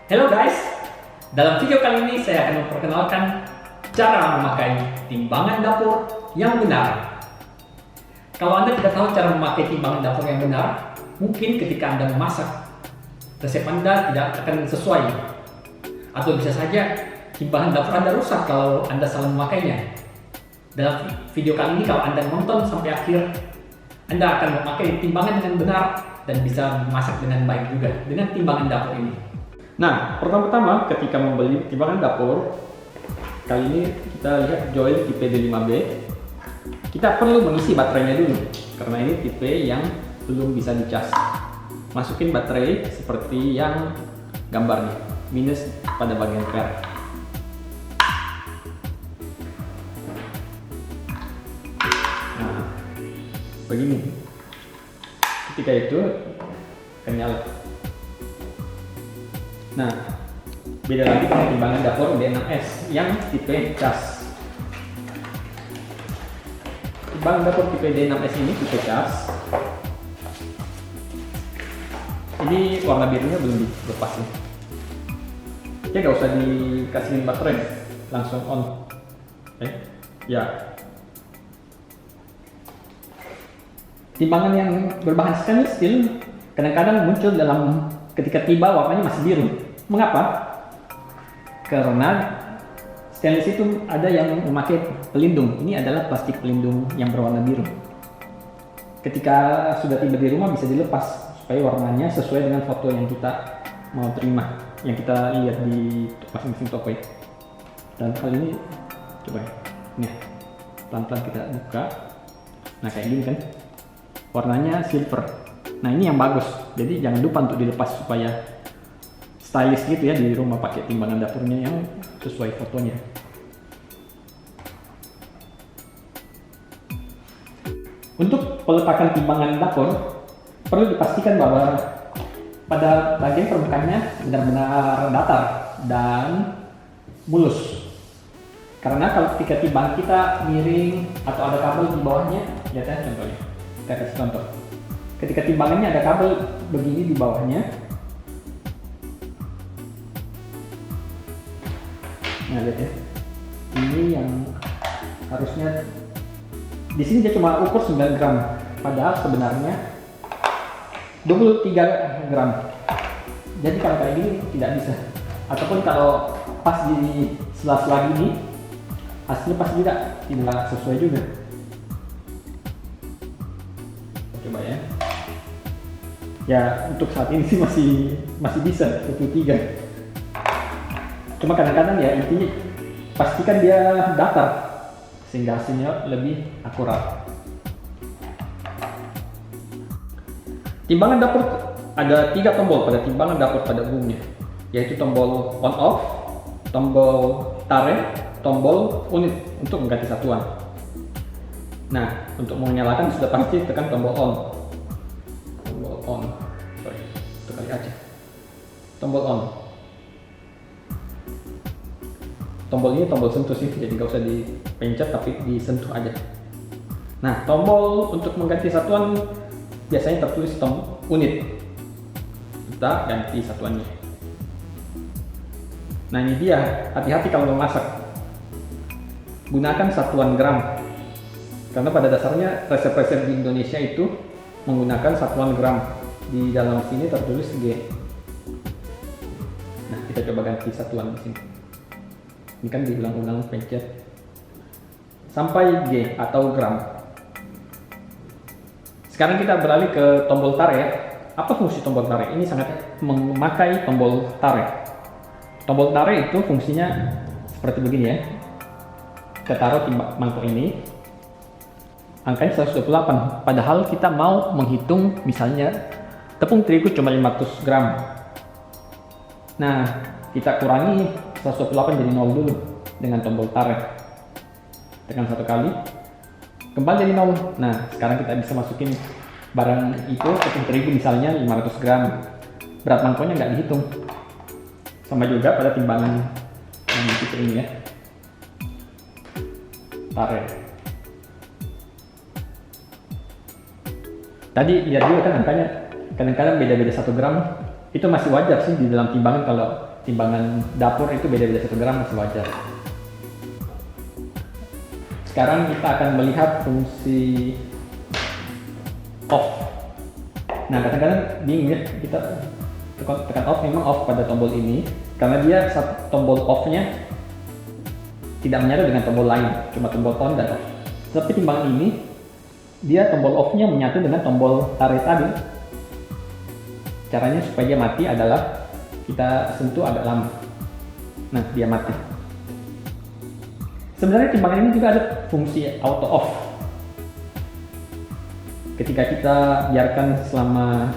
Hello guys, dalam video kali ini saya akan memperkenalkan cara memakai timbangan dapur yang benar. Kalau Anda tidak tahu cara memakai timbangan dapur yang benar, mungkin ketika Anda memasak, resep Anda tidak akan sesuai. Atau bisa saja timbangan dapur Anda rusak kalau Anda salah memakainya. Dalam video kali ini kalau Anda nonton sampai akhir, Anda akan memakai timbangan dengan benar dan bisa memasak dengan baik juga dengan timbangan dapur ini. Nah, pertama-tama ketika membeli timbangan dapur, kali ini kita lihat Joil tipe D5B. Kita perlu mengisi baterainya dulu, karena ini tipe yang belum bisa dicas. Masukin baterai seperti yang gambar nih, minus pada bagian per. Nah, begini. Ketika itu akan nyala. Nah, beda lagi dengan timbangan dapur D6S yang tipe cas. Timbangan dapur tipe D6S ini tipe cas. Ini warna birunya belum dilepas nih. Dia nggak usah dikasihin baterai, langsung on. Ya. Timbangan yang berbahan stainless steel kadang-kadang muncul dalam ketika tiba warnanya masih biru. Mengapa? Karena stainless itu ada yang memakai pelindung. Ini adalah plastik pelindung yang berwarna biru. Ketika sudah tiba di rumah bisa dilepas supaya warnanya sesuai dengan foto yang kita mau terima, yang kita lihat di masing-masing toko ya. Dan kali ini coba ya. Nih, pelan-pelan kita buka. Nah, kayak gini kan. Warnanya silver. Nah, ini yang bagus. Jadi jangan lupa untuk dilepas supaya stylish gitu ya di rumah pakai timbangan dapurnya yang sesuai fotonya. Untuk peletakan timbangan dapur perlu dipastikan bahwa pada bagian permukaannya benar-benar datar dan mulus. Karena kalau ketika timbangan kita miring atau ada kabel di bawahnya, lihat ya contohnya. Kita kasih contoh. Ketika timbangannya ada kabel begini di bawahnya. Nah, lihat ya. Ini yang harusnya di sini dia cuma ukur 9 gram, padahal sebenarnya 23 gram. Jadi kalau kayak gini tidak bisa. Ataupun kalau pas di sela-sela gini, hasilnya pasti tidak sesuai juga. Coba ya. Ya, untuk saat ini sih masih bisa 23. Cuma kadang-kadang ya intinya pastikan dia datar sehingga hasilnya lebih akurat. Timbangan dapur ada 3 tombol pada timbangan dapur pada umumnya, yaitu tombol on off, tombol tarik, tombol unit untuk mengganti satuan. Nah, untuk menyalakan sudah pasti tekan tombol on. Tombol on. Sorry, itu kali aja. Tombol on. Tombol ini tombol sentuh sih, jadi nggak usah dipencet tapi disentuh aja. Nah, tombol untuk mengganti satuan biasanya tertulis tombol unit. Kita ganti satuannya. Nah, ini dia. Hati-hati kalau memasak. Gunakan satuan gram. Karena pada dasarnya resep-resep di Indonesia itu menggunakan satuan gram. Di dalam sini tertulis G. Nah, kita coba ganti satuan di sini. Ini kan diulang-ulang pencet sampai G atau gram. Sekarang kita beralih ke tombol tarik. Apa fungsi tombol tarik? Ini sangat memakai tombol tarik. Tombol tarik itu fungsinya seperti begini ya. Kita taruh mangkok ini, angkanya 128. Padahal kita mau menghitung misalnya tepung terigu cuma 500 gram. Nah, kita kurangi 128 jadi 0 dulu dengan tombol tarik. Tekan satu kali, kembali jadi 0. Nah, sekarang kita bisa masukin barang itu, tepung terigu misalnya 500 gram. Berat mangkoknya nggak dihitung. Sama juga pada timbangan yang tipe ini ya. Tarik. Tadi lihat juga kan angkanya kadang-kadang beda-beda 1 gram. Itu masih wajar sih di dalam timbangan kalau timbangan dapur itu beda-beda 1 gram masih wajar. Sekarang kita akan melihat fungsi off. Nah, kadang-kadang bingung ya, kita tekan off, memang off pada tombol ini karena dia tombol off-nya tidak menyatu dengan tombol lain, cuma tombol on dan off. Tapi timbangan ini dia tombol off-nya menyatu dengan tombol tarik tadi. Caranya supaya dia mati adalah kita sentuh agak lama. Nah, dia mati. Sebenarnya timbangan ini juga ada fungsi auto off. Ketika kita biarkan selama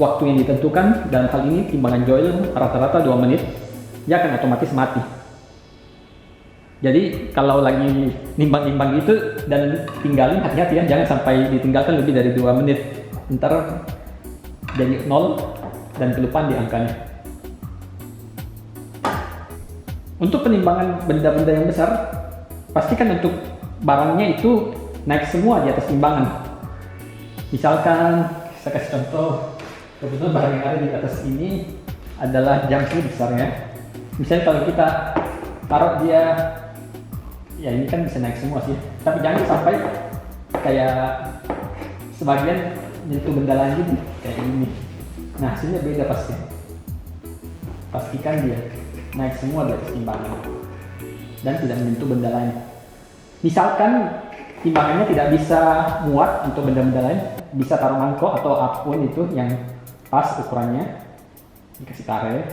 waktu yang ditentukan, dalam hal ini timbangan Joule rata-rata 2 menit, dia akan otomatis mati. Jadi kalau lagi nimbang-nimbang gitu dan tinggalin, hati-hati ya, jangan sampai ditinggalkan lebih dari 2 menit. Ntar jadi 0 dan kelupaan di angkanya. Untuk penimbangan benda-benda yang besar, pastikan untuk barangnya itu naik semua di atas timbangan. Misalkan, saya kasih contoh, kebetulan barang yang ada di atas ini adalah jam sini besarnya. Misalnya kalau kita taruh dia, ya ini kan bisa naik semua sih, tapi jangan sampai kayak sebagian nyentuh benda lain gitu, kayak ini. Nah, hasilnya beda pasti. Pastikan dia naik semua di atas timbangan dan tidak menyentuh benda lain. Misalkan timbangannya tidak bisa muat untuk benda-benda lain, bisa taruh mangkok atau apapun itu yang pas ukurannya, dikasih tarik,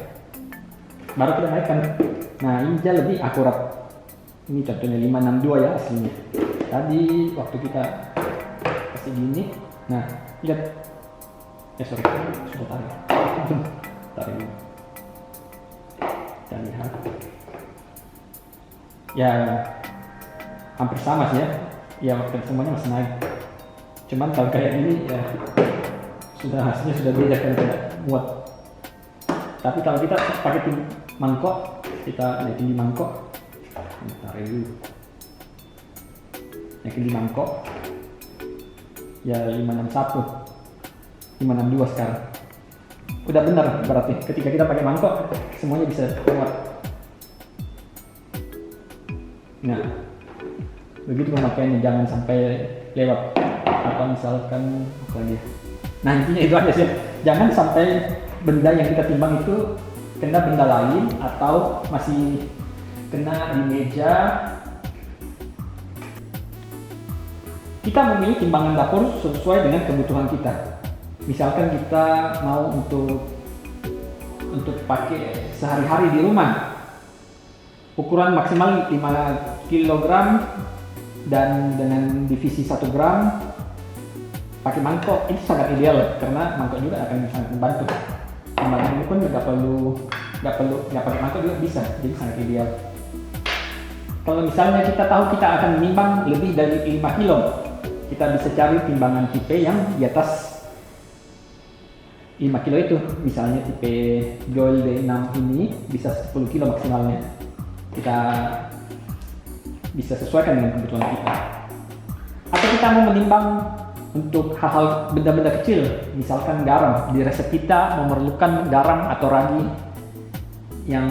baru kita naikkan. Nah, ini dia lebih akurat. Ini contohnya 562 ya aslinya. Tadi waktu kita kasih gini, nah lihat, sorry, sudah tarik. Tarik. Kita lihat. Ya, hampir sama sih ya. Ya, waktu semuanya masih naik. Cuman kalau kayak ini ya hasilnya sudah beda karena tidak muat. Tapi kalau kita pakai mangkok, kita naikin di mangkok, tarik dulu, naikin di mangkok, ya 561, 562 sekarang. Udah benar berarti. Ketika kita pakai mangkok, semuanya bisa muat. Nah, begitu pemakaiannya, jangan sampai lewat. Atau misalkan apa lagi? Nah, intinya itu aja sih. Jangan sampai benda yang kita timbang itu kena benda lain atau masih kena di meja. Kita memilih timbangan dapur sesuai dengan kebutuhan kita. Misalkan kita mau untuk pakai sehari-hari di rumah, ukuran maksimal 5 kg dan dengan divisi 1 gram, pakai mangkok itu sangat ideal karena mangkok juga akan sangat membantu. Timbangan ini pun nggak pakai mangkok juga bisa, jadi sangat ideal. Kalau misalnya kita tahu kita akan menimbang lebih dari 5 kg, kita bisa cari timbangan tipe yang di atas 5 kilo itu. Misalnya tipe Joule D6 ini bisa 10 kilo maksimalnya. Kita bisa sesuaikan dengan kebutuhan kita. Atau kita mau menimbang untuk hal-hal benda-benda kecil, misalkan garam. Di resep kita memerlukan garam atau ragi yang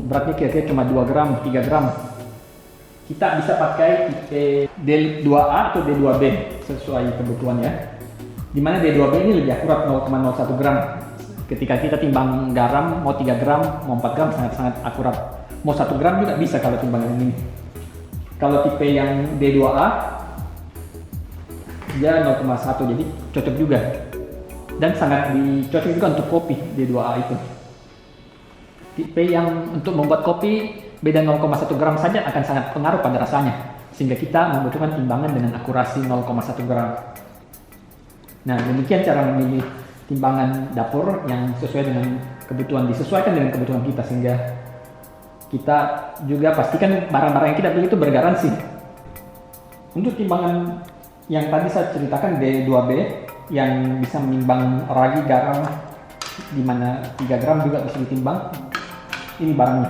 beratnya kira-kira cuma 2 gram, 3 gram. Kita bisa pakai tipe D2A atau D2B sesuai kebutuhannya. Dimana D2B ini lebih akurat 0,01 gram. Ketika kita timbang garam, mau 3 gram, mau 4 gram sangat-sangat akurat. Mau 1 gram juga bisa kalau timbangan ini. Kalau tipe yang D2A, dia 0,1, jadi cocok juga. Dan sangat cocok juga untuk kopi D2A itu. Tipe yang untuk membuat kopi, beda 0,1 gram saja akan sangat pengaruh pada rasanya. Sehingga kita membutuhkan timbangan dengan akurasi 0,1 gram. Nah, demikian cara memilih timbangan dapur yang sesuai dengan kebutuhan, disesuaikan dengan kebutuhan kita, sehingga kita juga pastikan barang-barang yang kita beli itu bergaransi. Untuk timbangan yang tadi saya ceritakan D2B yang bisa menimbang ragi, garam, di mana 3 gram juga bisa ditimbang. Ini barangnya.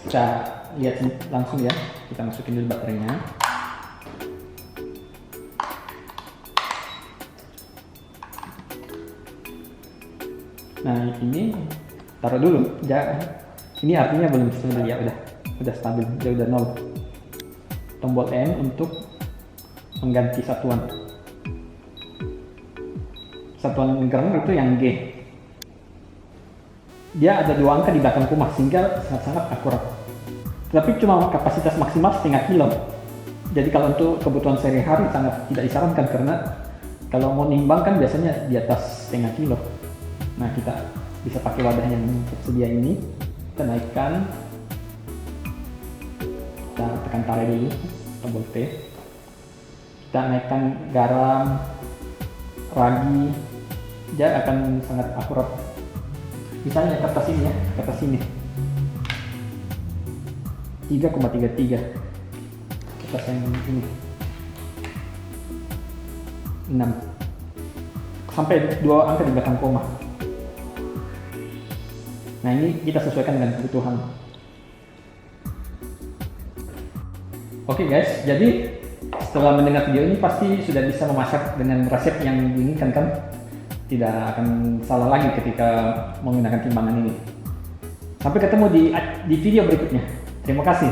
Kita lihat langsung ya. Kita masukin dulu baterainya. Nah, ini taruh dulu. Ini artinya belum stabil ya, udah stabil, dia udah 0. Tombol N untuk mengganti satuan gram itu yang G. Dia ada 2 angka di belakang koma sehingga sangat-sangat akurat. Tapi cuma kapasitas maksimal setengah kilo. Jadi kalau untuk kebutuhan sehari-hari sangat tidak disarankan, karena kalau mau nimbang kan biasanya di atas setengah kilo. Nah, kita bisa pakai wadah yang tersedia ini. Kita naikkan, kita tekan tali dulu, tombol T. Kita naikkan garam, ragi, dia akan sangat akurat. Misalnya kertas ini ya, kertas ini 3,33, kertas yang ini 6, sampai 2 angka di belakang koma. Nah, ini kita sesuaikan dengan kebutuhan. Oke guys, jadi setelah mendengar video ini pasti sudah bisa memasak dengan resep yang diinginkan kan? Tidak akan salah lagi ketika menggunakan timbangan ini. Sampai ketemu di video berikutnya. Terima kasih.